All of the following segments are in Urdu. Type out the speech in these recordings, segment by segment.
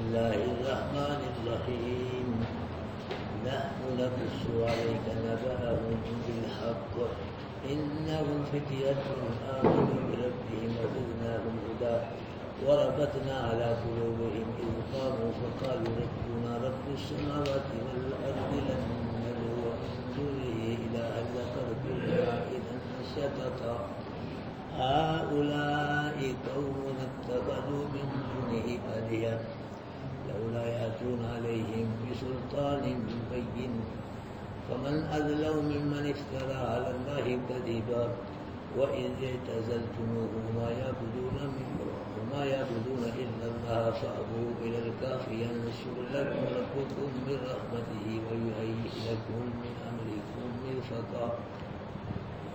الله الرحمن الرحيم نحن نقص عليك نبأهم بالحق إنهم فتية آمنوا بربهم وزدناهم هدى وربطنا على قلوبهم إذ قاموا فقالوا ربنا رب السماوات والأرض لن ندعو من دونه إلها لقد قلنا إذا شططا هؤلاء قوم اتخذوا من دونه آلهة لولا يأتون عليهم بسلطان بين فمن أظلم ممن افترى على الله كذبا وإذ اعتزلتموهم وما يعبدون إلا الله فأبوا إلى الكهف ينشر لكم ربكم من رحمته ويهيئ لكم من أمركم مرفقا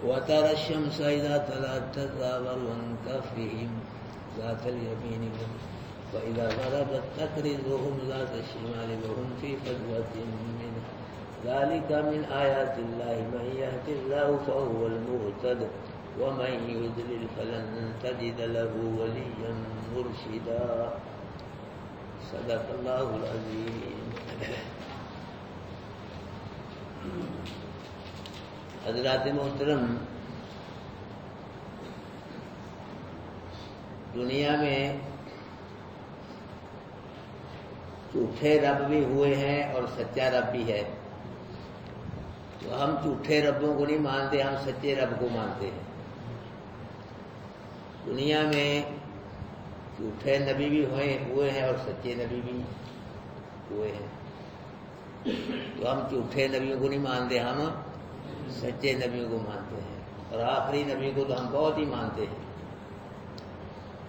وترى الشمس إذا طلعت تزاور عن كهفهم ذات اليمين وإذا غربت تقرضهم ذات الشمال وهم في فجوة منه ذلك من آيات الله من يهد الله فهو المهتد ومن يضلل فلن تجد له وليا مرشدا صدق اللہ العظیم. حضرات محترم، دنیا میں جھوٹے رب بھی ہوئے ہیں اور سچا رب بھی ہے. تو ہم جھوٹے ربوں کو نہیں مانتے، ہم سچے رب کو مانتے ہیں. دنیا میں جھوٹے نبی بھی ہوئے ہیں اور سچے نبی بھی ہوئے ہیں. تو ہم جھوٹے نبیوں کو نہیں مانتے، ہم سچے نبیوں کو مانتے ہیں، اور آخری نبی کو تو ہم بہت ہی مانتے ہیں.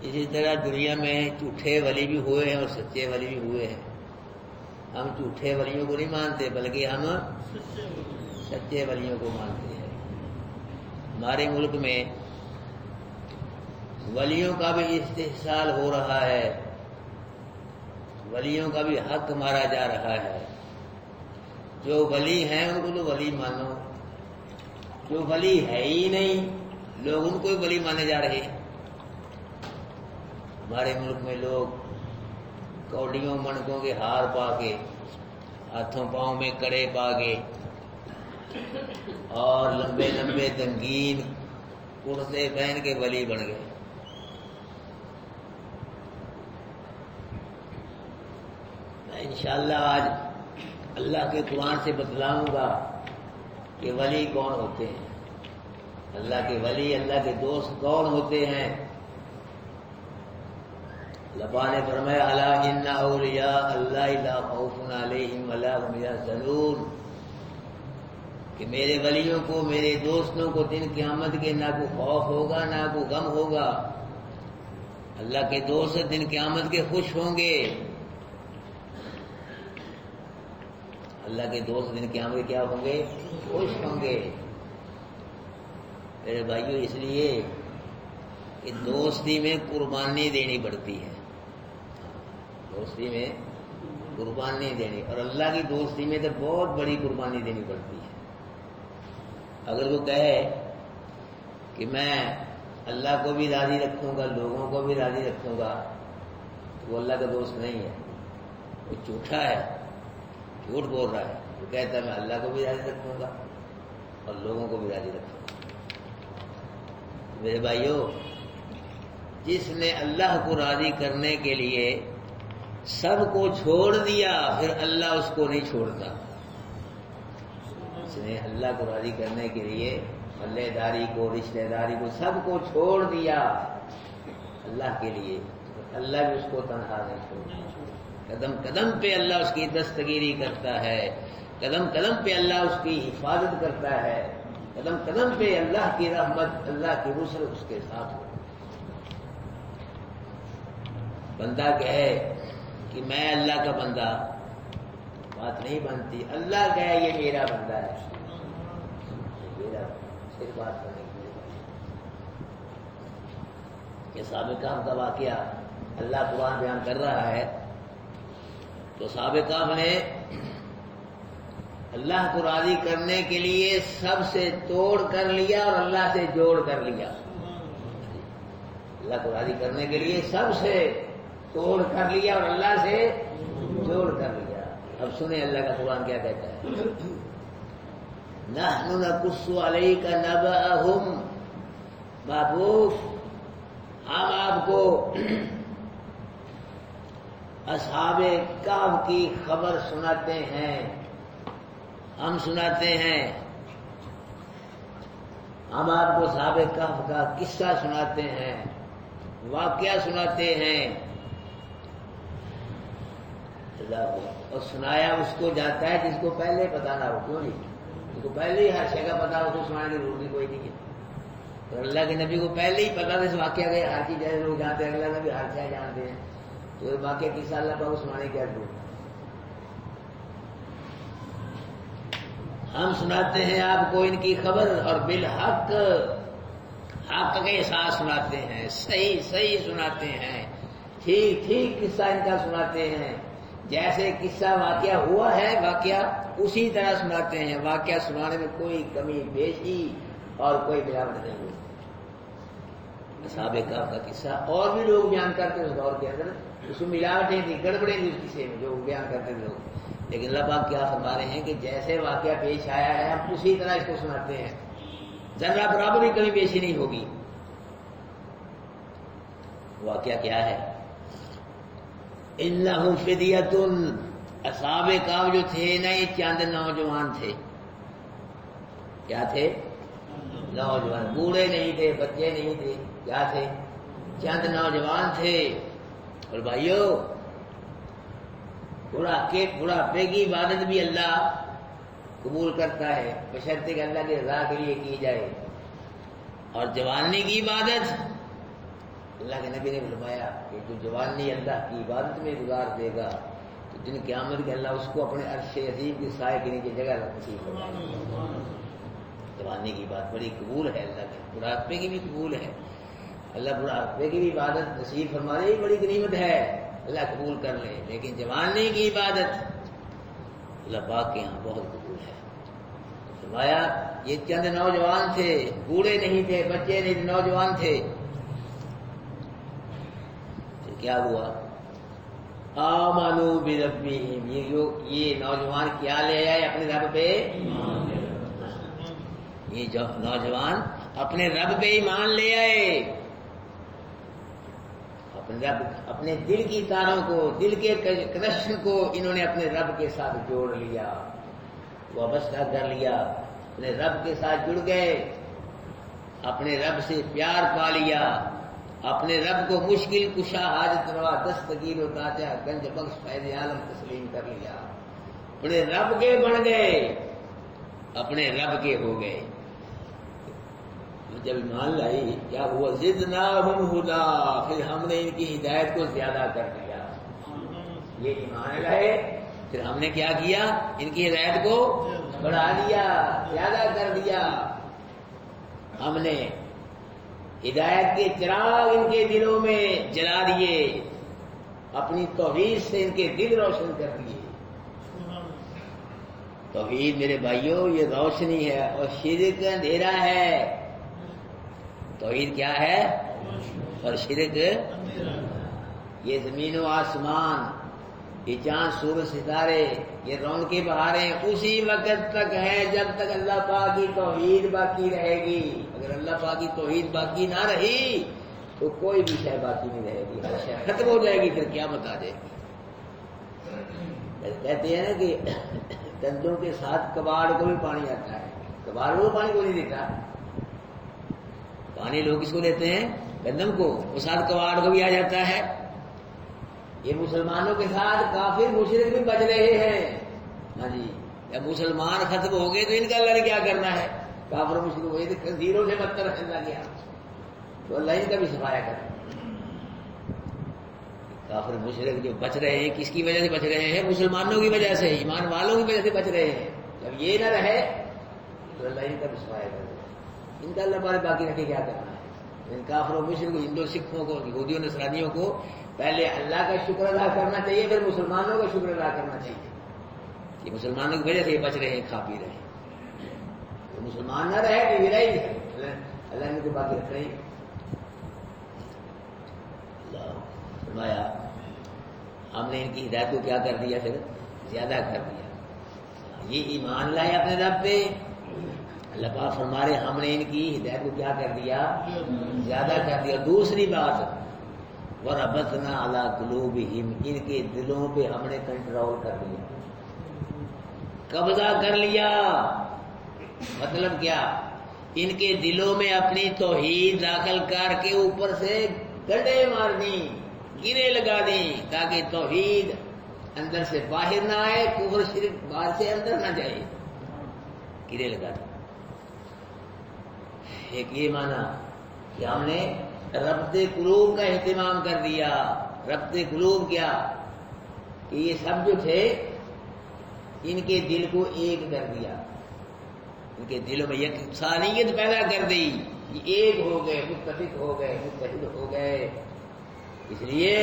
اسی طرح دنیا میں جھوٹے ولی بھی ہوئے ہیں اور سچے ولی بھی ہوئے ہیں. ہم جھوٹے ولیوں کو نہیں مانتے بلکہ ہم سچے ولیوں کو مانتے ہیں. ہمارے ملک میں ولیوں کا بھی استحصال ہو رہا ہے، ولیوں کا بھی حق مارا جا رہا ہے. جو ولی ہیں ان کو تو ولی مانو، جو ولی ہے ہی نہیں لوگ ان کو ہی ولی مانے جا رہے ہیں. ہمارے ملک میں لوگ کوڑیوں منکوں کے ہار پا کے، ہاتھوں پاؤں میں کڑے پا کے اور لمبے لمبے دنگین کرتے پہن کے ولی بن گئے. میں انشاءاللہ آج اللہ کے قرآن سے بتلاؤں گا کہ ولی کون ہوتے ہیں، اللہ کے ولی، اللہ کے دوست کون ہوتے ہیں. اللہ نے فرمایا الا ان اولیاء اللہ لا خوف علیہم ولا هم یحزنون، کہ میرے ولیوں کو، میرے دوستوں کو دن قیامت کے نہ کوئی خوف ہوگا نہ کوئی غم ہوگا. اللہ کے دوست دن قیامت کے خوش ہوں گے. اللہ کے دوست دن قیامت کے کیا ہوں گے؟ خوش ہوں گے. میرے بھائیوں، اس لیے کہ دوستی میں قربانی دینی پڑتی ہے. دوستی میں قربانی دینی، اور اللہ کی دوستی میں تو بہت بڑی قربانی دینی پڑتی ہے. اگر وہ کہے کہ میں اللہ کو بھی راضی رکھوں گا، لوگوں کو بھی راضی رکھوں گا، تو وہ اللہ کا دوست نہیں ہے، وہ جھوٹا ہے، جھوٹ بول رہا ہے. وہ کہتا ہے میں اللہ کو بھی راضی رکھوں گا اور لوگوں کو بھی راضی رکھوں گا. میرے بھائیوں، جس نے اللہ کو راضی کرنے کے لیے سب کو چھوڑ دیا، پھر اللہ اس کو نہیں چھوڑتا. جس نے اللہ کو راضی کرنے کے لیے محلے داری کو، رشتہ داری کو، سب کو چھوڑ دیا اللہ کے لیے، اللہ بھی اس کو تنہا نہیں چھوڑتا. قدم قدم پہ اللہ اس کی دستگیری کرتا ہے، قدم قدم پہ اللہ اس کی حفاظت کرتا ہے، قدم قدم پہ اللہ کی رحمت، اللہ کی نصرت اس کے ساتھ ہو. بندہ کہے کہ میں اللہ کا بندہ، بات نہیں بنتی. اللہ کہے یہ میرا بندہ ہے، میرا صرف بات کرنے کے لیے. یہ سابق کام کا واقعہ اللہ قرآن بیان کر رہا ہے. تو سابق کام نے اللہ کو راضی کرنے کے لیے سب سے توڑ کر لیا اور اللہ سے جوڑ کر لیا. اللہ کو راضی کرنے کے لیے سب سے توڑ کر لیا اور اللہ سے جوڑ کر لیا. اب سنیں اللہ کا قرآن کیا کہتا ہے. نحن نقص علیک نبأہم، محبوب ہم آپ کو اصحاب کہف کی خبر سناتے ہیں، ہم سناتے ہیں، ہم آپ کو اصحاب کہف کا قصہ سناتے ہیں، واقعہ سناتے ہیں. اور سنایا اس کو جاتا ہے جس کو پہلے پتا نہ ہو. کیوں نہیں؟ جس کو پہلے ہی ہر شے کا پتا ہو تو سنانے کی ضرورت کوئی نہیں ہے. تو اللہ کے نبی کو پہلے ہی پتا تھا اس واقعہ کا ہر چیز جیسے لوگ جانتے ہیں، اللہ نبی ہر شے جانتے ہیں، تو یہ واقعہ قصہ اللہ پاک کو سنانے کی ضرورت. ہم سناتے ہیں آپ کو ان کی خبر اور بالحق، حق کے ساتھ سناتے ہیں، صحیح صحیح سناتے ہیں، ٹھیک ٹھیک قصہ ان کا سناتے ہیں. جیسے قصہ واقعہ ہوا ہے واقعہ اسی طرح سناتے ہیں. واقعہ سنانے میں کوئی کمی بیشی اور کوئی ملاوٹ نہیں ہوئی. اصحاب کہف کا قصہ اور بھی لوگ بیان کرتے اس دور کے اندر، اس میں ملاوٹیں تھیں، گڑبڑیں تھیں اس قصے میں جو بیان کرتے تھے لوگ. لیکن اللہ پاک کیا فرما رہے ہیں کہ جیسے واقعہ پیش آیا ہے ہم اسی طرح اس کو سناتے ہیں، ذرا برابر بھی کمی بیشی نہیں ہوگی. واقعہ کیا ہے؟ انہم فدیۃ، اصحاب کہف جو تھے نا یہ چند نوجوان تھے. کیا تھے؟ نوجوان، بوڑھے نہیں تھے، بچے نہیں تھے، کیا تھے؟ چند نوجوان تھے. اور بھائیو بڑھاپے کی عبادت بھی اللہ قبول کرتا ہے بشرطے کہ اللہ کی رضا کے لیے کی جائے. اور جوانی کی عبادت اللہ کے نبی نے فرمایا کہ جو جوانی اللہ کی عبادت میں گزار دے گا تو دن قیامت کے اللہ اس کو اپنے عرش عظیم کی سائے کے نیچے جگہ نصیب فرمائے گا. جوانی کی بات بڑی قبول ہے اللہ کی، بڑھاپے کی بھی قبول ہے. اللہ بڑھاپے کی بھی عبادت نصیب فرمانے کی بڑی غنیمت ہے، اللہ قبول کر لے. لیکن جوانی کی عبادت اللہ پاک کے یہاں بہت قبول ہے. فرمایا یہ چند نوجوان تھے، بوڑھے نہیں تھے، بچے نہیں تھے، نوجوان تھے. پھر کیا ہوا؟ آمنوا بربہم، یہ نوجوان کیا لے آئے اپنے رب پہ؟ یہ جو نوجوان اپنے رب پہ ایمان لے آئے. اپنے دل کی تاروں کو، دل کے کنیکشن کو انہوں نے اپنے رب کے ساتھ جوڑ لیا، وابستہ کر لیا، اپنے رب کے ساتھ جڑ گئے، اپنے رب سے پیار پا لیا، اپنے رب کو مشکل کشا حاجت روا دستگیر و تاجہ گنج بخش فیض عالم تسلیم کر لیا. اپنے رب کے بن گئے، اپنے رب کے ہو گئے. جب ایمان لائی کیا ہوا؟ زدناہم ہدا، پھر ہم نے ان کی ہدایت کو زیادہ کر دیا. یہ ایمان لائے پھر ہم نے کیا کیا؟ ان کی ہدایت کو بڑھا دیا، زیادہ کر دیا. ہم نے ہدایت کے چراغ ان کے دلوں میں جلا دیے، اپنی توحید سے ان کے دل روشن کر دیے. توحید میرے بھائیوں یہ روشنی ہے اور شرک اندھیرا ہے. توحید کیا ہے اور شرک؟ یہ زمین و آسمان، یہ چاند سورج ستارے، یہ رونقیں بہاریں اسی وقت تک ہیں جب تک اللہ پاک کی توحید باقی رہے گی. اگر اللہ پاک کی توحید باقی نہ رہی تو کوئی بھی شے باقی نہیں رہے گی، ہر شے ختم ہو جائے گی، پھر قیامت آ جائے گی. کہتے ہیں نا کہ کندھوں کے ساتھ کباڑ کو بھی پانی آتا ہے، کباڑ کو پانی کو نہیں دیتا. پانی لوگ کس کو دیتے ہیں؟ گندم کو، وہ ساتھ کباڑ کو بھی آ جاتا ہے. یہ مسلمانوں کے ساتھ کافر مشرک بھی بچ رہے ہیں. ہاں جی، جب مسلمان ختم ہو گئے تو ان کا اللہ نے کیا کرنا ہے؟ کافر مشرک ہوئے تو خنزیروں سے بدتر اللہ گیا تو اللہ ان کا بھی صفایا کر. کافر مشرک جو بچ رہے ہیں کس کی وجہ سے بچ رہے ہیں؟ مسلمانوں کی وجہ سے، ایمان والوں کی وجہ سے بچ رہے ہیں. جب یہ نہ رہے تو اللہ ان کا بھی صفایا کر. ان کا اللہ پاک باقی رکھے کیا کرنا ہے؟ ان کافروں مشرک کو، ہندو سکھوں کو، یہودیوں نصرانیوں کو پہلے اللہ کا شکر ادا کرنا چاہیے، پھر مسلمانوں کا شکر ادا کرنا چاہیے کہ مسلمانوں کی وجہ سے یہ بچ رہے ہیں، کھا پی رہے ہیں. تو مسلمان نہ رہے تو یہ رہی ہے، اللہ نے کو باقی رکھ رہے ہیں. اللہ فرمایا ہم نے ان کی ہدایت کو کیا کر دیا؟ پھر زیادہ کر دیا. یہ ایمان لائے اپنے رب پہ، اللہ پاک فرما رہے ہم نے ان کی ہدایت کو کیا کر دیا؟ زیادہ کر دیا. دوسری بات وَرَبَطْنَا عَلَىٰ قُلُوبِهِمْ، ان کے دلوں پہ ہم نے کنٹرول کر دیا، قبضہ کر لیا. مطلب کیا؟ ان کے دلوں میں اپنی توحید داخل کر کے اوپر سے گڈے مار دی، گرے لگا دی، تاکہ توحید اندر سے باہر نہ آئے، کفر شرک باہر سے اندر نہ جائے. گرے لگا دی. ایک یہ مانا کہ ہم نے ربط قلوب کا اہتمام کر دیا. ربط قلوب کیا؟ کہ یہ سب جو تھے ان کے دل کو ایک کر دیا، ان کے دلوں میں یکسانیت پیدا کر دی. یہ ایک ہو گئے، متفق ہو گئے، متحد ہو گئے. اس لیے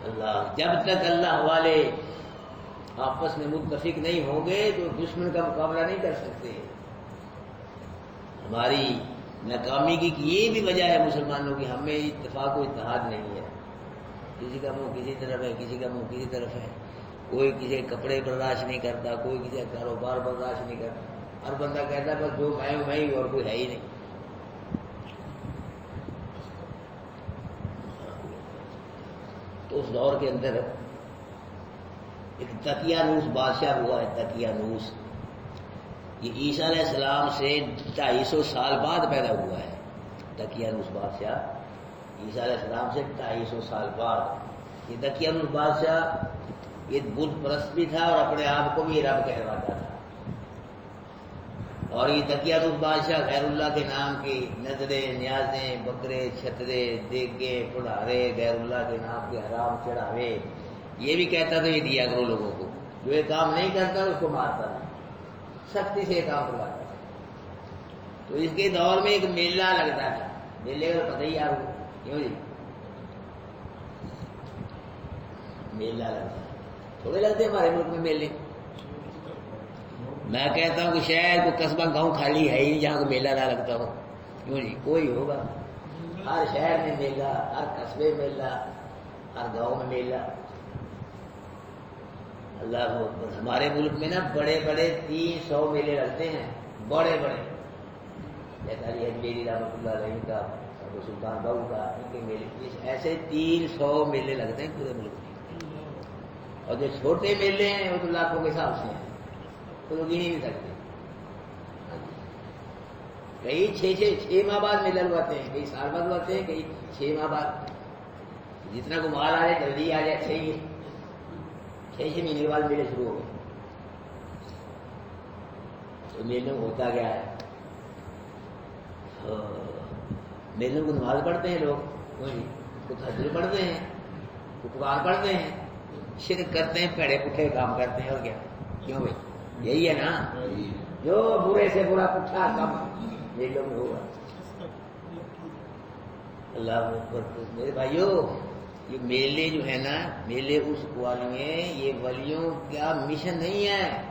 اللہ جب تک اللہ والے آپس میں متفق نہیں ہوں گے تو دشمن کا مقابلہ نہیں کر سکتے. ہماری ناکامی کی یہ بھی وجہ ہے مسلمانوں کی، ہمیں اتفاق و اتحاد نہیں ہے. کسی کا منہ کسی طرف ہے، کسی کا منہ کسی طرف ہے. کوئی کسی کے کپڑے برداشت نہیں کرتا، کوئی کسی کا کاروبار برداشت نہیں کرتا. ہر بندہ کہتا ہے بس جو میں ہوں میں ہی، اور کوئی ہے ہی نہیں. تو اس دور کے اندر ایک دقیانوس بادشاہ ہوا ہے. دقیانوس یہ عیسیٰ علیہ السلام سے 250 سال بعد پیدا ہوا ہے. دقیانوس بادشاہ عیسیٰ علیہ السلام سے 250 سال بعد. یہ دقیانوس بادشاہ یہ بدھ پرست بھی تھا اور اپنے آپ کو بھی رب کہلواتا تھا. اور یہ دقیانوس بادشاہ غیر اللہ کے نام کی نظریں، نیازیں، بکرے، چھترے، دیگے، پڑھارے، غیر اللہ کے نام کے حرام چڑھاوے یہ بھی کہتا تھا یہ دیا کرو لوگوں کو. جو یہ کام نہیں کرتا اس کو مارتا تھا، سختی سے کام کرواتا تھا. تو اس کے دور میں ایک میلہ لگتا تھا. میلے کا پتہ ہی آپ کو کیوں جی؟ میلہ لگتا ہے، تھوڑے لگتے ہمارے ملک میں میلے. میں کہتا ہوں کہ شہر کو قصبہ گاؤں خالی ہے ہی نہیں جہاں کو میلہ نہ لگتا ہو. کیوں جی؟ کوئی ہوگا. ہر شہر میں میلہ، ہر قصبے میں میلہ، ہر گاؤں میں میلہ. اللہ اکبر. ہمارے ملک میں نا بڑے بڑے 300 میلے لگتے ہیں، بڑے بڑے. جیسا علی اجمیری رحمۃ اللہ علیہ کا، ابو سلطان بہو کا، ان کے میلے ایسے 300 میلے لگتے ہیں پورے ملک میں. اور جو چھوٹے میلے ہیں وہ تو لاکھوں کے حساب سے ہیں، تو لوگ گن ہی نہیں سکتے. کئی 6 ماہ بعد میلہ لگواتے ہیں، کئی سال بعد لگواتے ہیں، کئی 6 ماہ بعد. جتنا کو مال آ جائے جلدی آ جائے. 6 مہینے کے بعد میلے شروع ہو گئے. تو میلوں میں ہوتا گیا ہے، میلوں کو نماز پڑھتے ہیں لوگ، کو تہجد پڑھتے ہیں، کو قرآن پڑھتے ہیں، شرک کرتے ہیں، پیڑے پٹھے کام کرتے ہیں. اور کیا؟ کیوں بھائی؟ یہی ہے نا جو برے سے برا پٹھا کام میلوں میں ہوگا. اللہ میرے بھائیوں، یہ میلے جو ہے نا، میلے اس والیے یہ ولیوں کا مشن نہیں ہے،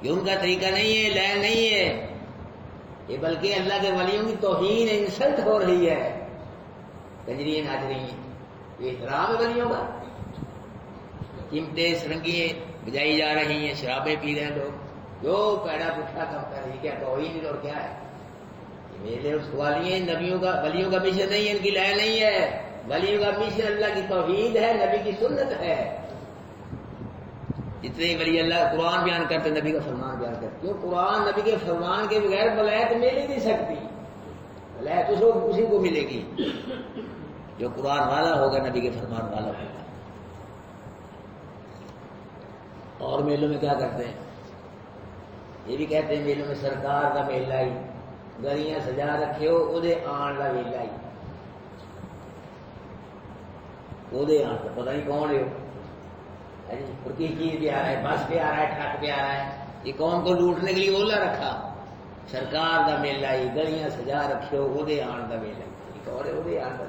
یہ ان کا طریقہ نہیں ہے، لائن نہیں ہے. یہ بلکہ اللہ کے ولیوں کی توہین انسلٹ ہو رہی ہے. کنجریاں ناچ رہی ہیں، یہ احترام ہے ولیوں کا. چمٹے سرنگیاں بجائی جا رہی ہیں، شرابیں پی رہے ہیں لوگ، جو پیڑا پٹھا کم کر رہی. کیا توہین اور کیا ہے؟ میلے اس والیے نبیوں کا، ولیوں کا مشن نہیں ہے، ان کی لائن نہیں ہے. ولیوں کا مشن اللہ کی توحید ہے، نبی کی سنت ہے. جتنے ولی اللہ قرآن بیان کرتے نبی کا فرمان بیان کرتے. کیوں؟ قرآن نبی کے فرمان کے بغیر ولایت مل ہی نہیں سکتی. ولایت اسی کو ملے گی جو قرآن والا ہوگا، نبی کے فرمان والا ہوگا. اور میلوں میں کیا کرتے ہیں؟ یہ بھی کہتے ہیں میلوں میں سرکار کا میلہ ہی، گلیاں سجا رکھے ہو وہ آن کا میلہ ہی. وہ آن کا پتہ نہیں کون ہے، اور کس چیز پہ آ رہا ہے، بس پہ آ رہا ہے، ٹرک پہ آ رہا ہے. یہ قوم کو لوٹنے کے لیے اولا رکھا. سرکار کا میلہ ہی، گلیاں سجا رکھے ہو وہ آن کا میلہ ہی. اور وہ آن کا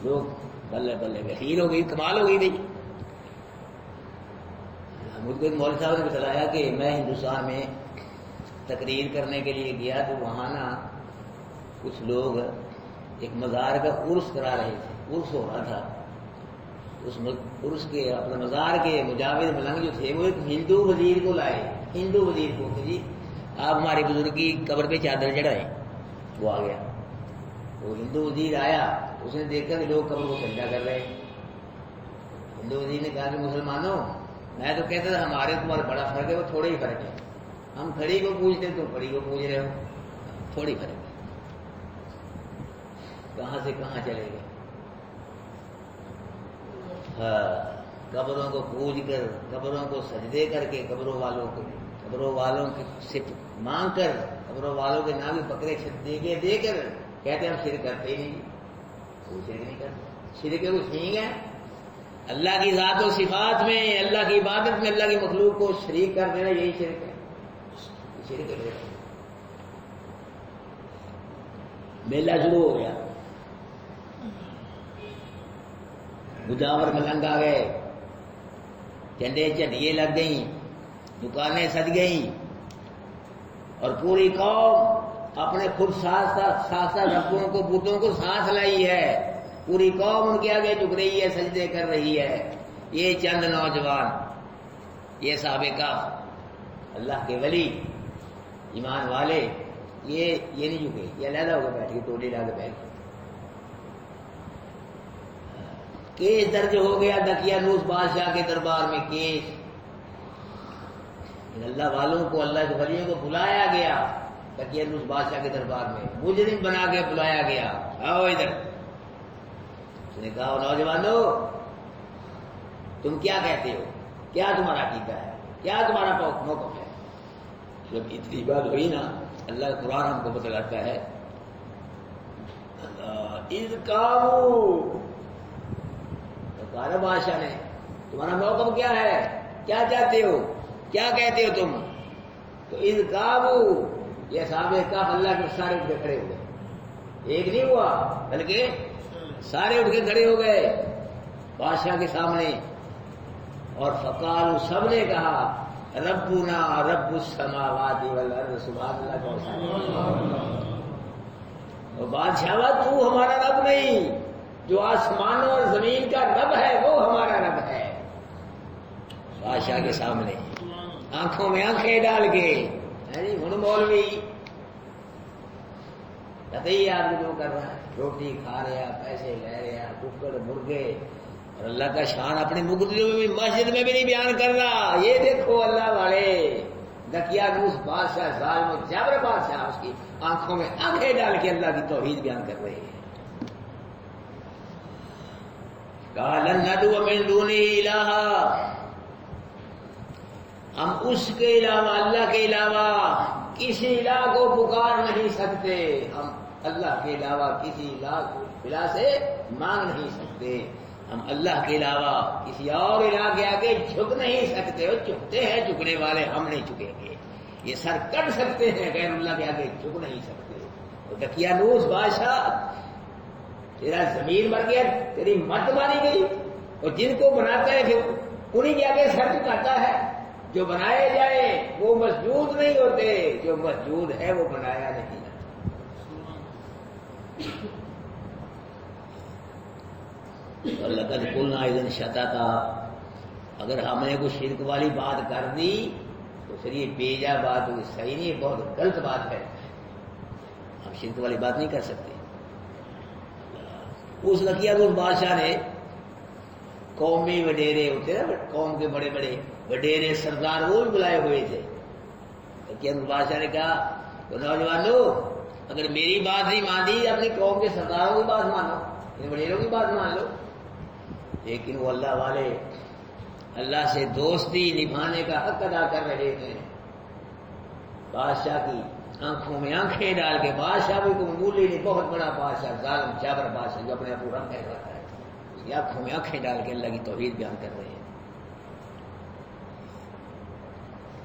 لوگ بلے بلے بخیر ہو گئی، کمال ہو گئی. بھائی مجھ کو ایک مولوی صاحب نے بتلایا کہ میں ہندوستان میں تقریر کرنے کے لیے گیا تو وہاں نا کچھ لوگ ایک مزار کا عرس کرا رہے تھے، عرس ہو رہا تھا، اس عرس کے اپنے مزار کے مجاور ملنگ جو تھے وہ ایک ہندو وزیر کو لائے، ہندو وزیر کو کہ جی آپ ہمارے بزرگ کی قبر پہ چادر چڑھائیں۔ وہ آ گیا، وہ ہندو وزیر آیا، اس نے دیکھا کہ لوگ قبر کو سجدہ کر رہے ہیں۔ ہندو وزیر نے کہا کہ مسلمانوں، میں تو کہتا تھا ہمارے تمہارا بڑا فرق ہے، وہ تھوڑا ہی فرق ہے، ہم کھڑی کو پوچھتے تم کھڑی کو پوچھ رہے ہو، تھوڑی فرق ہے، کہاں سے کہاں چلے گئے۔ ہاں، قبروں کو پوج کر، قبروں کو سجدے کر کے، قبروں والوں سے مانگ کر، قبروں والوں کے نام بکرے دے کر کہتے ہم شرک کرتے ہی نہیں، کوئی شرک نہیں کرتے۔ شرک ہے وہ ٹھیک ہے، اللہ کی ذات و صفات میں، اللہ کی عبادت میں اللہ کی مخلوق کو شریک کر دینا، یہی شرک ہے، شرک ہے۔ میلہ شروع ہو گیا، مجاور ملنگ آ گئے، جھنڈے جھنڈیے لگ گئیں، دکانیں سج گئیں، اور پوری قوم اپنے خود ساختہ ربوں کو، بتوں کو سانس لائی ہے، پوری قوم ان کے آگے جھک رہی ہے، سجدے کر رہی ہے۔ یہ چند نوجوان، یہ سابقہ اللہ کے ولی، ایمان والے، یہ نہیں جھکے، یہ علیحدہ ہو کے بیٹھ کے ٹولی لا کے بیٹھ گئے۔ کیس درج ہو گیا دقیانوس بادشاہ کے دربار میں، کیس اللہ والوں کو، اللہ کے ولیوں کو بلایا گیا دقیانوس بادشاہ کے دربار میں، مجرم بنا کے بلایا گیا، آؤ ادھر۔ اس نے کہا نوجوانوں، تم کیا کہتے ہو، کیا تمہارا عقیدہ ہے، کیا تمہارا موقف ہے؟ جب اتنی بات ہوئی نا، اللہ کا قرآن ہم کو بتلاتا ہے، اذ قاموا، بادشاہ نے، تمہارا موقف کیا ہے، کیا چاہتے ہو، کیا کہتے ہو تم؟ تو اذ قاموا، یہ صحابہ کہف اللہ کے سارے اٹھ کے کھڑے ہو گئے، ایک نہیں ہوا بلکہ سارے اٹھ کے کھڑے ہو گئے بادشاہ کے سامنے، اور فقالوا، سب نے کہا ربنا رب السماوات والارض، سبحان اللہ کا، اور بادشاہ تو ہمارا رب نہیں، جو آسمانوں اور زمین کا رب ہے وہ ہمارا رب ہے۔ بادشاہ کے سامنے آنکھوں میں آنکھیں ڈال کے، ہن مولوی بتائیے آپ جو کر رہا ہے، روٹی کھا رہا، پیسے لے رہا، ککڑ مرغے، اور اللہ کا شان اپنے مقدموں میں، مسجد میں بھی نہیں بیان کر رہا۔ یہ دیکھو اللہ والے، دقیانوس بادشاہ، ظالم و جابر بادشاہ، اس کی آنکھوں میں آنکھیں ڈال کے اللہ کی توحید بیان کر رہے ہیں۔ قال لن ندعو من دونه الہا، ہم اس کے علاوہ، اللہ کے علاوہ کسی الہ کو پکار نہیں سکتے، ہم اللہ کے علاوہ کسی الہ سے مانگ نہیں سکتے، ہم اللہ کے علاوہ کسی اور الہ کے آگے جھک نہیں سکتے۔ وہ جھکتے ہیں جھکنے والے، ہم نہیں جھکیں گے، یہ سر کٹ سکتے ہیں، غیر اللہ کے آگے جھک نہیں سکتے۔ اور دقیانوس بادشاہ، تیرا زمین مر گیا، تیری مت ماری گئی، اور جن کو بناتا ہے پھر انہیں کے آگے سر جھکاتا ہے۔ جو بنائے جائے وہ مسجود نہیں ہوتے، جو مسجود ہے وہ بنایا نہیں جاتا۔ اور لقد قلنا اذا شططا، اگر ہم نے کوئی شرک والی بات کر دی تو پھر یہ بیجا بات ہوئی، صحیح نہیں، بہت غلط بات ہے، ہم شرک والی بات نہیں کر سکتے۔ اس دقیانوس بادشاہ نے قومی وڈیرے ہوتے نا، قوم کے بڑے بڑے وڈیرے سردار، وہ بھی بلائے ہوئے تھے۔ دقیانوس بادشاہ نے کہا تو نوجوانوں، اگر میری بات نہیں مانی، اپنی قوم کے سرداروں کی بات مانو، ان وڈیروں کی بات مان لو۔ لیکن وہ اللہ والے اللہ سے دوستی نبھانے کا حق ادا کر رہے ہیں، بادشاہ کی آنکھوں میں آنکھیں ڈال کے، بادشاہ بھی کوئی معمولی نہیں، بہت بڑا بادشاہ، ظالم جابر بادشاہ جو اپنے آپ کو رب کہہ رہا ہے، اس کی آنکھوں میں آنکھیں ڈال کے اللہ کی توحید بیان کر رہے ہیں۔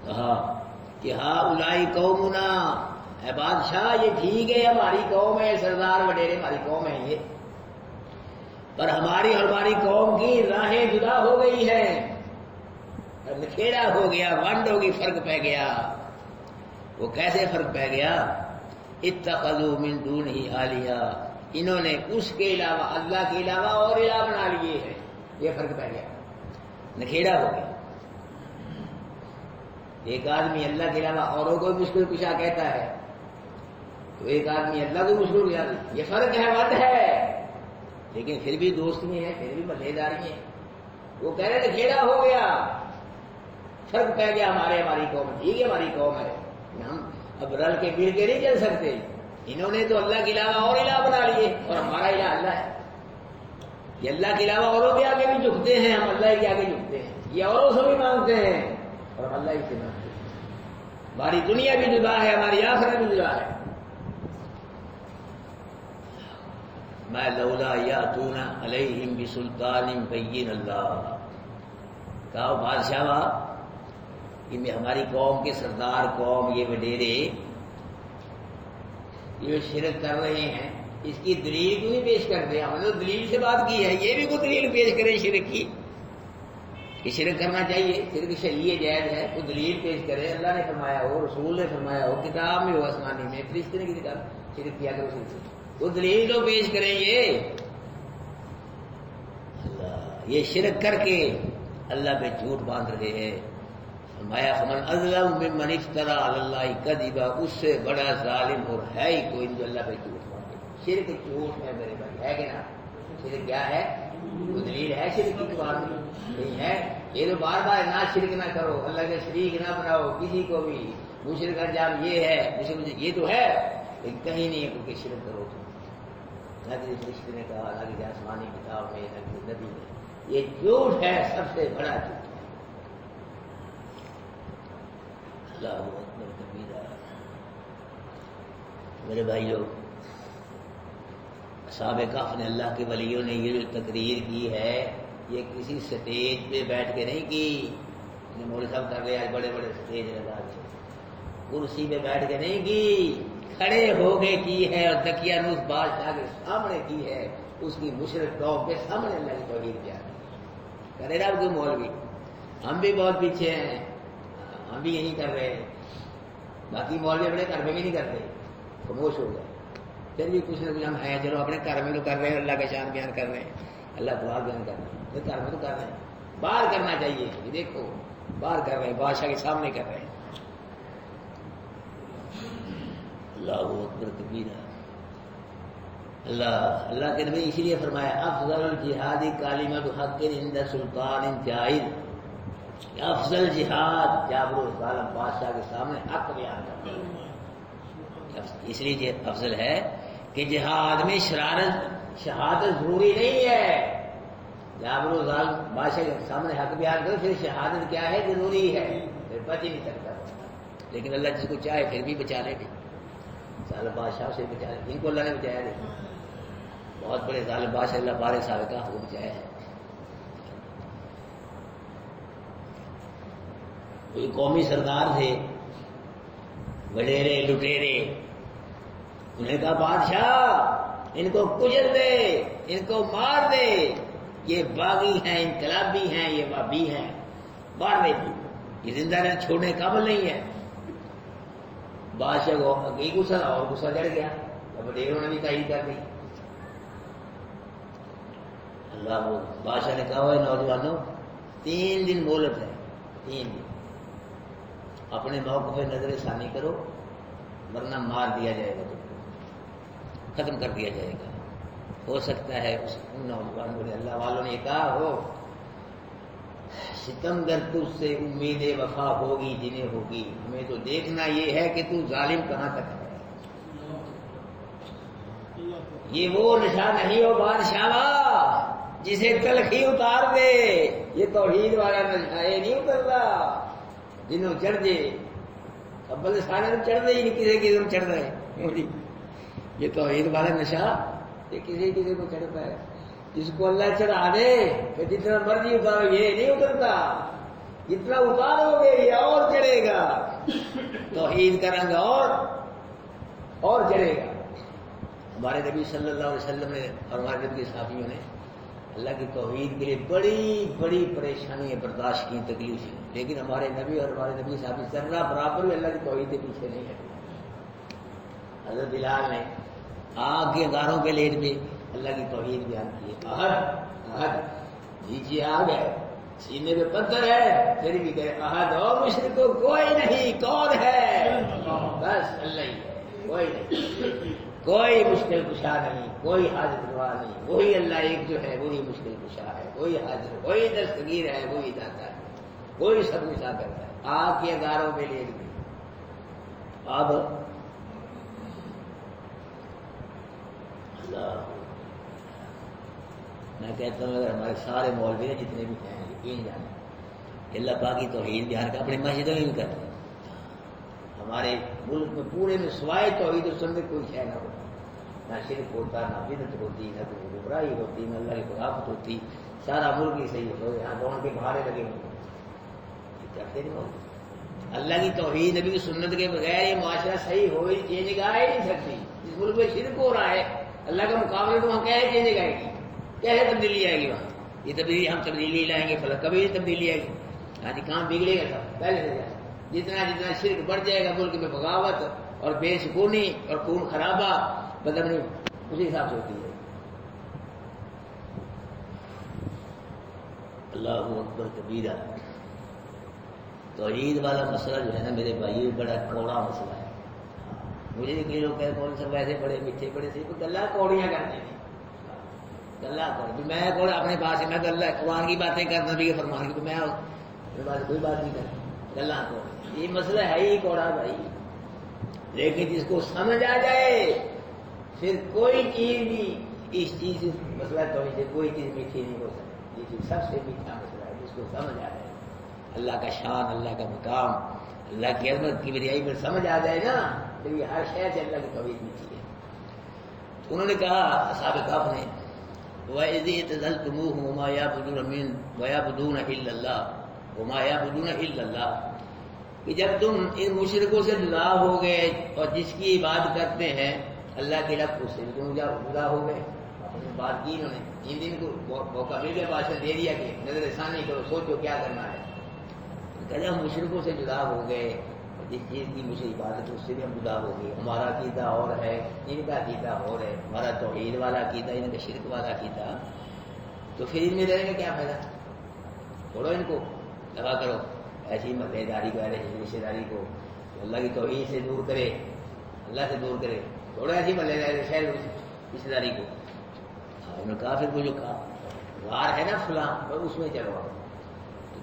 کہا کہ ہاں اولائی قومنا، اے بادشاہ یہ ٹھیک ہے، ہماری قوم ہے، سردار وڈیرے ہماری قوم ہے یہ، پر ہماری اور ہماری قوم کی راہیں جدا ہو گئی ہیں، نکھیڑا ہو گیا، ونڈ ہوگی، فرق پہ گیا۔ وہ کیسے فرق پہ گیا؟ اتخذوا من دونہ آلیہ، انہوں نے اس کے علاوہ اللہ کے علاوہ اور الہ بنا لیے ہیں. یہ فرق پہ گیا، نکھیڑا ہو گیا. ایک آدمی اللہ کے علاوہ اوروں کو مشکل کشا کہتا ہے تو ایک آدمی اللہ کو مشکل کشا. یہ فرق ہے، وعدہ ہے، لیکن پھر بھی دوستی ہے، پھر بھی مزے داری ہے. وہ کہہ رہے نکھیڑا ہو گیا، فرق پہ گیا ہماری قوم. ٹھیک ہے ہماری قوم ہے، ہم اب رل کے مل کے نہیں چل سکتے. انہوں نے تو اللہ کے علاوہ اور الہ بنا لیے اور ہمارا الہ اللہ ہے. یہ اللہ کے علاوہ اوروں کے آگے بھی جھکتے ہیں، ہم اللہ کے آگے جھکتے ہیں. یہ اوروں سے بھی مانگتے ہیں اور ہم اللہ ہی سے مانگتے ہیں. ہماری دنیا بھی جدا ہے، ہماری آخرت بھی جدا ہے. میں لولا یاتون علیہم بسلطان بین. اللہ کہا بادشاہ کہ ہماری قوم کے سردار قوم یہ وڈیرے یہ شرک کر رہے ہیں، اس کی دلیل کیوں نہیں پیش کرتے؟ ہم نے تو دلیل سے بات کی ہے، یہ بھی کوئی دلیل پیش کرے شرک کی کہ شرک کرنا چاہیے، شرک شرعی جائز ہے، کوئی دلیل پیش کرے. اللہ نے فرمایا ہو، رسول نے فرمایا ہو، کتاب میں ہو، آسمانی میں، فرشتے نے کتاب شرک کیا کرو شرک، وہ دلیل تو پیش کریں. یہ شرک کر کے اللہ پہ جھوٹ باندھ رہے ہیں. فرمایا فمن اظلم ممن افترى علی اللہ کذبا، اس سے بڑا ظالم اور ہے ہی کوئی جو اللہ پہ جھوٹ باندھے. شرک جھوٹ ہے میرے بھائی، ہے کہ نا؟ شرک کیا ہے؟ وہ دلیل ہے شرک کی بات نہیں ہے. یہ تو بار بار نہ شرک نہ کرو، اللہ کے شریک نہ بناؤ کسی کو بھی. مشرک انجام یہ ہے، مشرک یہ تو ہے، لیکن کہیں نہیں ہے کہ شرک کرو. نہ کسی فرشتے نے کہا، نہ کسی آسمانی کتاب میں، نہ کسی نبی نے. یہ جھوٹ ہے، سب سے بڑا جھوٹ. اللہ اکبر کبیرہ. میرے بھائیو، اصحاب کہف نے، اللہ کے ولیوں نے یہ جو تقریر کی ہے یہ کسی سٹیج پہ بیٹھ کے نہیں کی. مولوی صاحب کر رہے آج بڑے بڑے سٹیج لگا کے، کرسی پہ بیٹھ کے نہیں کی، کھڑے ہو کے کی ہے اور دقیانوس بادشاہ کے سامنے کی ہے. اس کی مشرک قوم کے سامنے اللہ کی توحید کیا کرے رہا کوئی مولوی. ہم بھی بہت پیچھے ہیں، ہم بھی یہی کر رہے ہیں. باقی مولوی اپنے گھر میں بھی نہیں کرتے، خاموش ہو گئے. پھر بھی کچھ نہ کچھ ہم ہیں، چلو اپنے گھر میں تو کر رہے ہیں، اللہ کا شان بیان کر رہے ہیں، اللہ تعالیٰ بیان کر رہے ہیں. گھر میں تو کر رہے ہیں، باہر کرنا چاہیے. یہ دیکھو باہر کر رہے ہیں، بادشاہ کے سامنے کر رہے ہیں. اللہ اکبر کبیرہ. اللہ کے نبی اسی لیے فرمایا افضل الجہاد کلمۃ حق عند سلطان جائر. افضل جہاد جابر و ظالم بادشاہ کے سامنے حق بیان کرنا. اس لیے افضل ہے کہ جہاد میں شہادت ضروری نہیں ہے. جابر و ظالم بادشاہ کے سامنے حق بیان کرو، پھر شہادت کیا ہے؟ ضروری ہے، پھر بچ ہی نہیں سکتا. لیکن اللہ جس کو چاہے پھر بھی بچا لے گی. ظالم بادشاہ سے بچا لے، ان کو اللہ نے بچایا نہیں. بہت بڑے ظالم بادشاہ اللہ 12 سال کا وہ بچایا ہے. کوئی قومی سردار تھے، وڈیرے لٹیرے، انہیں کہا بادشاہ ان کو کچل دے، ان کو مار دے، یہ باغی ہیں، انقلابی ہیں، یہ وابی ہیں، مار دے. یہ زندہ رہنے چھوڑنے قابل نہیں ہے. بادشاہ کو ایک غصہ اور غصہ چڑھ گیا، وڈیروں نے بھی تائید کر دی. اللہ بادشاہ نے کہا نوجوانوں 3 دن مہلت ہے، 3 دن اپنے موقع پہ نظر ثانی کرو ورنہ مار دیا جائے گا، تم کو ختم کر دیا جائے گا. ہو سکتا ہے اس نوجوانوں نے، اللہ والوں نے یہ کہا ہو ستمگر تجھ سے امید وفا ہوگی جنہیں ہوگی. ہمیں تو دیکھنا یہ ہے کہ تو ظالم کہاں تک ہے. یہ وہ نشہ نہیں ہو بادشاہ جسے تلخی اتار دے. یہ توحید والا نشہ یہ نہیں اترتا جنہوں چڑھ دے. ابل سارے چڑھ دے ہی نہیں، کسی کسی کو چڑھ رہے. یہ توحید والا نشہ یہ کسی کو چڑھتا ہے. جس کو اللہ چڑھا دے کہ جتنا مرضی اتارو یہ نہیں اترتا، جتنا اتارو گے یہ اور چڑھے گا. توحید کا رنگ اور چڑھے گا. ہمارے نبی صلی اللہ علیہ وسلم نے اور ہمارے نبی کے صحابیوں نے اللہ کی توحید کے لیے بڑی بڑی پریشانیاں برداشت کی، تکلیف کی، لیکن ہمارے نبی اور ہمارے نبی صحابی ذرہ برابر بھی اللہ کی توحید کے پیچھے نہیں ہٹے. حضرت بلال نے آگ کے انگاروں پہ لیٹ پہ اللہ کی توحید بیان کی ہے. احد احد نیچے آگ ہے, سینے پہ پتھر ہے, پھر بھی کہے احد اور مشرک کو کوئی نہیں, کون ہے؟ بس اللہ ہی ہے, کوئی نہیں, کوئی مشکل کشا نہیں, کوئی حاجت روا نہیں, وہی اللہ ایک جو ہے وہی مشکل کشا ہے, وہی حاجت, وہی دستگیر ہے, وہی داتا ہے, کوئی سب کچھ کرتا ہے. آگ کے انگاروں پہ لیٹ گئی. اب میں کہتا ہوں اگر ہمارے سارے مولوی ہیں جتنے بھی ہیں یقین جانے اللہ پاک کی توحید بیان کا اپنی مسجدوں میں بھی کرتے ہیں. ہمارے ملک میں پورے میں سوائے توحید و سنت کوئی شے نہ ہوتا, نہ شرک ہوتا, نہ بدعت ہوتی, نہ کوئی گمراہی ہوتی, نہ اللہ کی خلافت ہوتی. سارا ملک ہی صحیح ہو, یہاں گاؤں کے بہارے لگے ہوئے کرتے نہیں ہوتے. اللہ کی توحید نبی کی سنت کے بغیر یہ معاشرہ صحیح ہو ہی چینج آ ہی نہیں سکتی. جس ملک میں شرک ہو رہا ہے اللہ کا مقابلے تو وہاں کیا ہے چینج آئے گی, کیا ہے تبدیلی آئے گی وہاں. یہ تبدیلی ہم تبدیلی لائیں گے فلاں کبھی یہ تبدیلی آئے گی. ہاں جی کام بگڑے گا سب پہلے سے جائے. جتنا جتنا شرک بڑھ جائے گا ملک میں بغاوت اور بے سکونی اور خون خرابہ بدمنی اسی حساب سے ہوتی ہے. اللہ اکبر کبیرہ. توحید والا مسئلہ جو ہے نا میرے بھائی بڑا کوڑا مسئلہ ہے. مجھے کئی لوگ کہتے کون سب ویسے بڑے میٹھے بڑے سے گلا کوڑیاں کرتے ہیں. گلا کوڑی میں کوڑا اپنے پاس ہے, میں گلا قرآن کی باتیں کرنا بھی فرمان کی, تو میں میرے پاس کوئی بات نہیں کرتا. گلا کوڑی یہ مسئلہ ہے ہی کوڑا بھائی. لیکن جس کو سمجھ آ جائے پھر کوئی چیز بھی اس چیز سے مسئلہ توحید کوئی چیز میٹھی نہیں ہو سکتی. یہ چیز سب سے میٹھا مسئلہ ہے جس کو سمجھ آ جائے. اللہ کا شان, اللہ کا مقام, اللہ کی عظمت کی بریائی پر سمجھ آ جائے نا تو یہ ہر شے سے اللہ کی توحید میٹھی ہے. تو انہوں نے کہا اصحاب کہف نے وَإِذِ اعْتَزَلْتُمُوهُمْ وَمَا يَعْبُدُونَ إِلَّا اللَّهَ وَمَا يَعْبُدُونَ إِلَّا اللَّهَ کہ جب تم ان مشرکوں سے جدا ہو گئے اور جس کی عبادت کرتے ہیں اللہ کے رب اس سے تم جدا ہو گئے. بات کی انہوں نے, ان دن کو موقع مل گیا, بادشاہ دے دیا کہ نظر ثانی کرو, سوچو کیا کرنا ہے. کہ ہم مشرکوں سے جدا ہو گئے, جس چیز کی مجھے عبادت اس سے بھی ہم جدا ہو گئے. ہمارا عقیدہ اور ہے, ان کا عقیدہ اور ہے. ہمارا توحید والا عقیدہ, ان کا شرک والا عقیدہ. تو پھر ان میں رہنے کا کیا فائدہ؟ چھوڑو ان کو, لگا کرو ایسی محلے داری کو, ایسی رشتے داری کو اللہ کی توحید سے دور کرے, اللہ سے دور کرے. چھوڑو ایسی محلے داری رشتے داری کو. انہوں نے کہا پھر وہ جو کہا غار ہے نا فلاں اس میں چلو.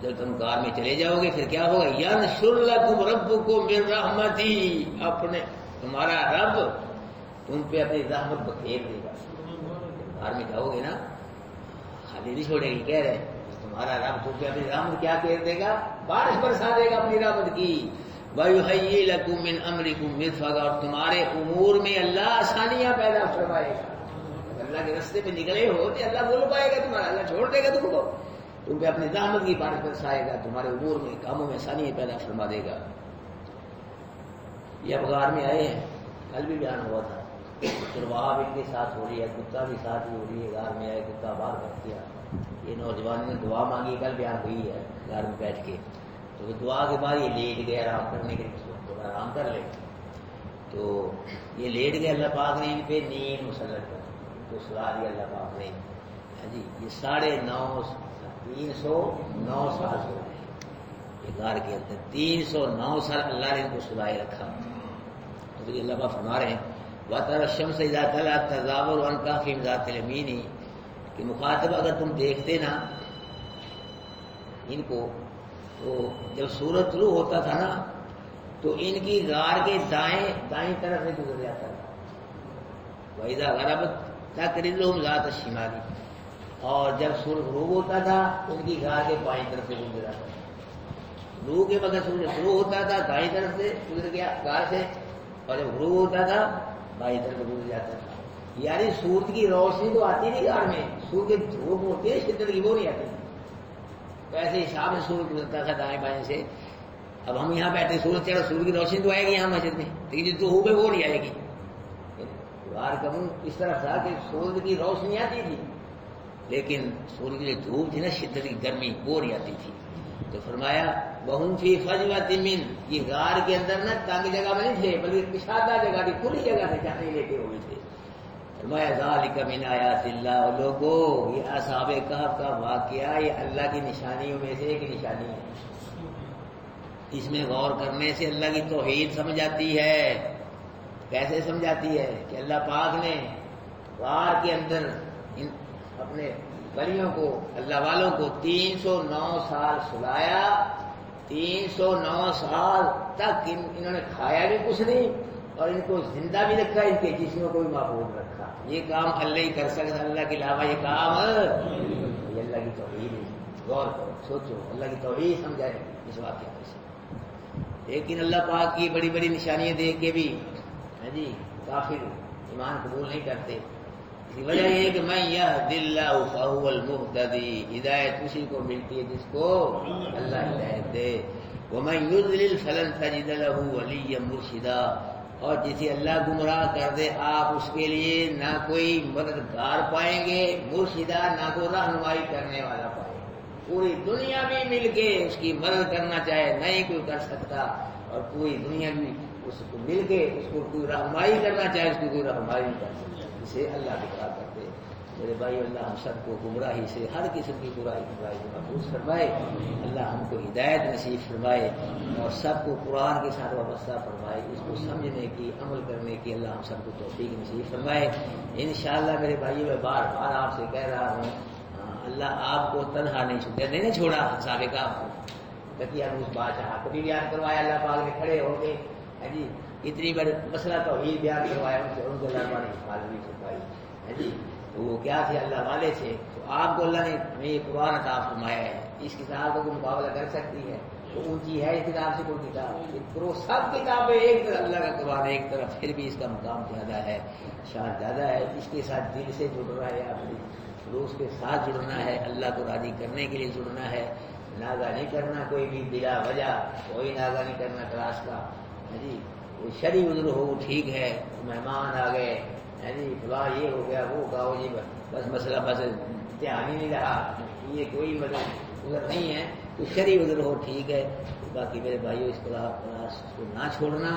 جب تم غار میں چلے جاؤ گے پھر کیا ہوگا؟ ینشر لکم ربکم من رحمتہ, اپنے تمہارا رب تم پہ اپنی رحمت بکھیر دے گا. غار میں جاؤ گے نا خالی نہیں چھوڑے گی, کہہ رہے تمہارا رب تم پہ اپنی رحمت کیا کر دے گا؟ بارش برسا دے گا اپنی رحمت کی. وَيُحَيِّ لَكُم مِّنْ أَمْرِكُم مِّرْفَقًا, اور تمہارے امور میں اللہ آسانیاں پیدا فرمائے گا. اللہ کے راستے پہ نکلے ہو تو اللہ بول پائے گا تمہارا, اللہ چھوڑ دے گا تم کو, تم پہ اپنی رحمت کی بارش برسائے گا, تمہارے امور میں کاموں میں آسانی پیدا فرما دے گا. یہ اب غار میں آئے ہیں, کل بھی بیان ہوا تھا. چرواہا بھی ان کے ساتھ ہو رہی ہے, کتا بھی ساتھ ہی ہو رہی ہے. غار میں آئے, کتا باہر کر دیا. یہ نوجوان نے دعا مانگی, کل بیان ہوئی ہے غار میں بیٹھ کے. تو دعا کے بعد یہ لیٹ گئے آرام کرنے کے لیے, تھوڑا آرام کر لے. تو یہ لیٹ گئے, اللہ پاک نے ان پہ نیند مسلط کر تو سلا دیا اللہ پاک نے. جی یہ 309 سال ہو رہے ہیں یہ غار کے اندر, 309 سال اللہ نے ان کو سلائے رکھا. تو اللہ پاک فرما رہے ہیں وَتَرَى الشَّمْسَ إِذَا طَلَعَتْ تَزَاوَرُ عَنْ كَهْفِهِمْ ذَاتِ الْيَمِينِ کہ مخاطب اگر تم دیکھتے نا ان کو, تو جب سورج طلوع ہوتا تھا نا تو ان کی غار کے دائیں طرف سے گزر جاتا تھا. وَإِذَا غَرَبَتْ تَقْرِضُهُمْ ذَاتَ الشِّمَالِ, اور جب سورج غروب ہوتا تھا ان کی غار کے بائیں طرف سے گزر جاتا تھا. غروب کے وقت سورج شروع ہوتا تھا دائیں طرف سے گزر گیا غار سے, اور جب غروب ہوتا تھا بائیں طرف گزر جاتا تھا. یعنی سورج کی روشنی تو آتی نہیں غار میں, سورج کی دھوپ ہوتی ہے شدت کی, وہ نہیں آتی. تو ایسے حساب سے سورج گزرتا تھا دائیں بائیں سے. اب ہم یہاں بیٹھے, سورج چڑھا, سورج کی روشنی تو آئے گی یہاں مسجد میں, لیکن جو دھوپ ہے وہ نہیں آئے گی. غار کا منہ اس طرح تھا کہ سورج کی روشنی آتی تھی لیکن سورج کی جو دھوپ تھی نا شدت کی گرمی وہ نہیں آتی تھی. تو فرمایا وَهُمْ فِي فَجْوَةٍ مِّنْ, یہ غار کے اندر نا تنگ جگہ میں نہیں تھے بلکہ کشادہ جگہ تھی, کھلی جگہ تھی, جہاں لیٹے ہوئے تھے. فرمایا ذالک من آیات اللہ، لوگوں یہ اصحاب کہف کا واقعہ یہ اللہ کی نشانیوں میں سے ایک نشانی ہے، اس میں غور کرنے سے اللہ کی توحید سمجھ آتی ہے۔ کیسے سمجھاتی ہے کہ اللہ پاک نے غار کے اندر اپنے ولیوں کو، اللہ والوں کو 309 سال سلایا، 309 سال تک انہوں نے کھایا بھی کچھ نہیں اور ان کو زندہ بھی رکھا، ان کے جسموں کو بھی محفوظ رکھا۔ یہ کام اللہ ہی کر سکتا، اللہ کے علاوہ یہ کام یہ اللہ کی توحید ہے۔ غور کرو، سوچو، اللہ کی توحید سمجھائے اس واقعے میں سے۔ لیکن اللہ پاک کی بڑی بڑی نشانیاں دیکھ کے بھی جی کافر ایمان قبول نہیں کرتے۔ اس کی وجہ یہ ہے کہ میں یہد اللہ فہو المہتدی، ہدایت اسی کو ملتی ہے جس کو اللہ ہدایت دے۔ ومن یضلل فلن تجد له ولیا مرشدا، اور جسے اللہ گمراہ کر دے آپ اس کے لیے نہ کوئی مددگار پائیں گے، مرشدہ نہ کوئی رہنمائی کرنے والا پائیں گے۔ پوری دنیا بھی مل کے اس کی مدد کرنا چاہے نہیں کوئی کر سکتا، اور پوری دنیا بھی اس کو مل کے اس کو کوئی رہنمائی کرنا چاہے اس کی کوئی رہنمائی نہیں کر سکتا، اسے اللہ گمراہ کرتے۔ میرے بھائی اللہ ہم سب کو گمراہی سے، ہر قسم کی برائی سے محفوظ فرمائے، اللہ ہم کو ہدایت نصیب فرمائے اور سب کو قرآن کے ساتھ وابستہ فرمائے، اس کو سمجھنے کی، عمل کرنے کی اللہ ہم سب کو توفیق نصیب فرمائے۔ انشاءاللہ میرے بھائیوں میں بار بار آپ سے کہہ رہا ہوں، اللہ آپ کو تنہا نہیں چھوڑا سابقہ بقیہ روس بادشاہ کو بھی بیان کروایا اللہ پاک نے کھڑے ہو کے، جی اتنی بڑی مسئلہ توحید بیان کروایا ان سے، ان کو اللہ پاک نے حفاظت بھی فرمائی، جی وہ کیا تھے اللہ والے تھے۔ تو آپ کو اللہ نے یہ قرآن عطا فرمایا ہے، اس کتاب کو کوئی مقابلہ کر سکتی ہے؟ تو اونچی ہے اس کتاب سے کوئی کتاب؟ سب کتابیں ایک طرف، اللہ کا قرآن ایک طرف، پھر بھی اس کا مقام زیادہ ہے، شان زیادہ ہے۔ اس کے ساتھ دل سے جڑنا ہے، اپنی روز کے ساتھ جڑنا ہے، اللہ کو راضی کرنے کے لیے جڑنا ہے، ناغہ نہیں کرنا کوئی بھی بلا وجہ، کوئی ناغہ نہیں کرنا کلاس کا، جی کوئی شرعی عذر ہو ٹھیک ہے، مہمان آ گئے جی فلاں یہ ہو گیا وہ کہو جی بس مسئلہ بس دھیان ہی نہیں رہا، یہ کوئی مطلب عذر نہیں ہے، کوئی شرعی عذر ہو ٹھیک ہے۔ باقی میرے بھائیوں اس کلاس کو نہ چھوڑنا،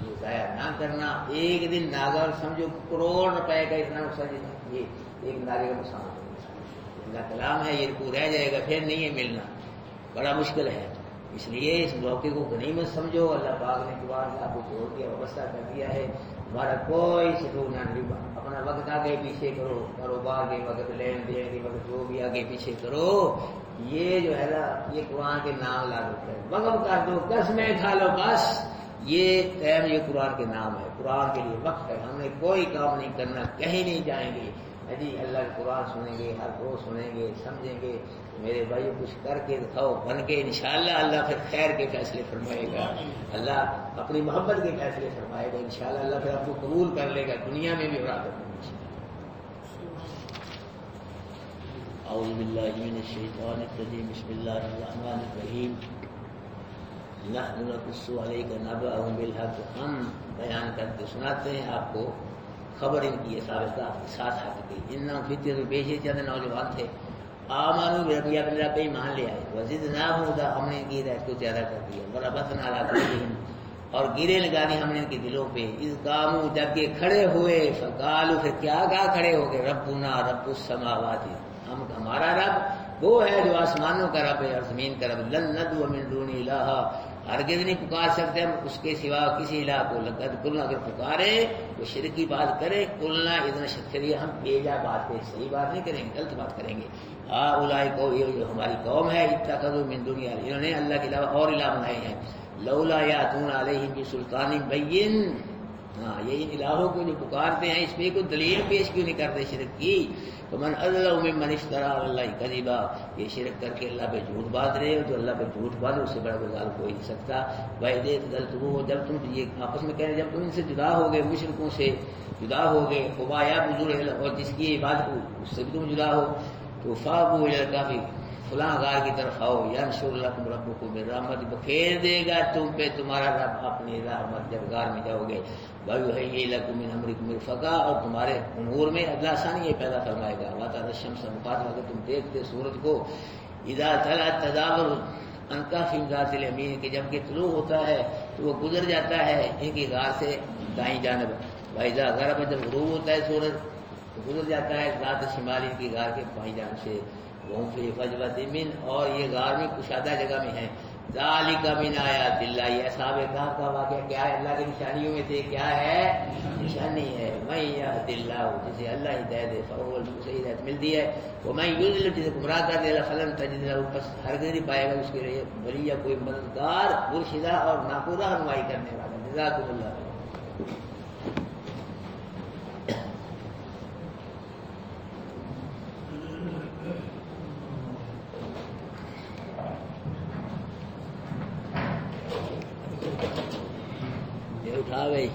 یہ ضائع نہ کرنا۔ ایک دن ناگر سمجھو کروڑ روپے کا اتنا نقصان، یہ ایک ناگے کا نقصان اللہ کلام ہے، یہ رکوع رہ جائے گا پھر نہیں ہے ملنا، بڑا مشکل ہے۔ اس لیے اس موقع کو غنیمت سمجھو، اللہ پاک نے قرآن آپ کو چھوڑ دیا، وابستہ کر دیا ہے، ہمارا کوئی سلوک نہ نہیں، اپنا وقت آگے پیچھے کرو، کاروبار کے وقت، لین دین کے وقت، جو بھی آگے پیچھے کرو، یہ جو ہے نا یہ قرآن کے نام لاگو ہے، وقف کر دو، قسمیں کھا لو، بس یہ ٹائم یہ قرآن کے نام ہے، قرآن کے لیے وقت ہے، ہم نے کوئی کام نہیں کرنا، کہیں نہیں جائیں گے جی، اللہ کا قرآن سنیں گے، ہر روز سنیں گے، سمجھیں گے۔ میرے بھائی کچھ کر کے دکھاؤ، بن کے انشاءاللہ اللہ پھر خیر کے فیصلے فرمائے گا، اللہ اپنی محبت کے فیصلے فرمائے گا، انشاءاللہ اللہ پھر آپ کو قبول کر لے گا، دنیا میں بھی اور آخرت میں بھی۔ اعوذ باللہ من الشیطان الرجیم، بسم اللہ الرحمن الرحیم۔ نحن نقص علیک نبأهم بالحق، ہم بیان کرتے سناتے ہیں آپ کو خبر ان کی سابقہ ساتھ حق کی۔ انہم فتیۃ، بے شک چند نوجوان تھے، آمنوا بربی، اپنے رب پہ ایمان لے آئے، وزدناہم ہدی، ہم نے ان کی ہدایت کو زیادہ کر دیا، وربطنا علی قلوبہم، اور گرے لگا دی ہم نے ان کے دلوں پہ، اذ قاموا، جب کہ کھڑے ہوئے، فقالوا، پھر کیا کہا کھڑے ہو گئے، ربنا رب السماوات، ہمارا رب وہ ہے جو آسمانوں کا رب ہے اور زمین کا رب، لن ندعو من دون الہ، ہرگز نہیں پکار سکتے ہم اس کے سوا کسی الہ کو، لقد قلنا، اگر پکارے وہ شرک کی بات کرے، قلنا اذن شرک، ہم بیجا بات پہ صحیح بات نہیں کریں گے، غلط بات کریں گے۔ ہؤلاء قوم، یہ جو ہماری قوم ہے، اتخذوا من دون، انہوں نے اللہ کے علاوہ اور الہ بنائے ہیں، لولا یاتون علیہم بسلطان بین، ہاں یہ ان الہوں کو جو پکارتے ہیں اس پہ کوئی دلیل پیش کیوں نہیں کرتے شرک کی؟ فمن اظلم ممن افترى علی اللہ کذبا، یہ شرک کر کے اللہ پہ جھوٹ باندھ رہے ہو، جو اللہ پہ جھوٹ باندھے اس سے بڑا کوئی ظالم کوئی نہیں سکتا۔ وَإِذْ اعْتَزَلْتُمُوهُمْ، جب تم یہ آپس میں کہہ رہے، جب تم ان سے جدا ہو گئے، مشرکوں سے جدا ہو گئے، خبایا بزرگ، اور جس کی عبادت کو اس سے بھی تم جدا ہو، تو فَابُوا إِلَى الْكَهْفِ، فلاں غار کی طرف آؤ، يَنشُرْ لَكُمْ رَبُّكُم مِّن رَحْمَتِهِ، بکھیر دے گا تم پہ تمہارا رب اپنی رحمت جب غار میں جاؤ گے، وَيُهَيِّئْ لَكُم مِّنْ أَمْرِكُم مِّرْفَقًا، اور تمہارے امور میں اللہ آسانی یہ پیدا فرمائے گا، وَتَرَى الشَّمْسَ مُقَاتِلَةً، اگر تم دیکھتے سورج کو، اذا طلعت تدابر عن كهف ذات اليمين، کہ جب کہ طلوع ہوتا ہے تو وہ گزر جاتا ہے ان کی غار سے دائیں جانب، وَإِذَا غَرَبَ، جب غروب ہوتا ہے سورج تو گزر جاتا ہے ذات شمال ان کی غار کے بائیں جانب سے، وہ فی فجوۃ من، اور یہ غار میں کشادہ جگہ میں ہیں، ذالک من آیات اللہ، یہ اصحاب کہف کا واقعہ کیا ہے؟ اللہ کی نشانیوں میں سے کیا ہے؟ نشانی ہے من یہد اللہ، جسے اللہ ہدایت دے فهو المهتدی، ہدایت ملتی ہے، ومن یضلل، جسے گمراہ کر دے فلن تجد له، بس ہرگز نہیں پائے گا اس کے لیے ولیہ کوئی مددگار مرشدہ اور نہ کو رہنمائی کرنے والا۔ جزاکم اللہ خیر۔ اٹھا گئی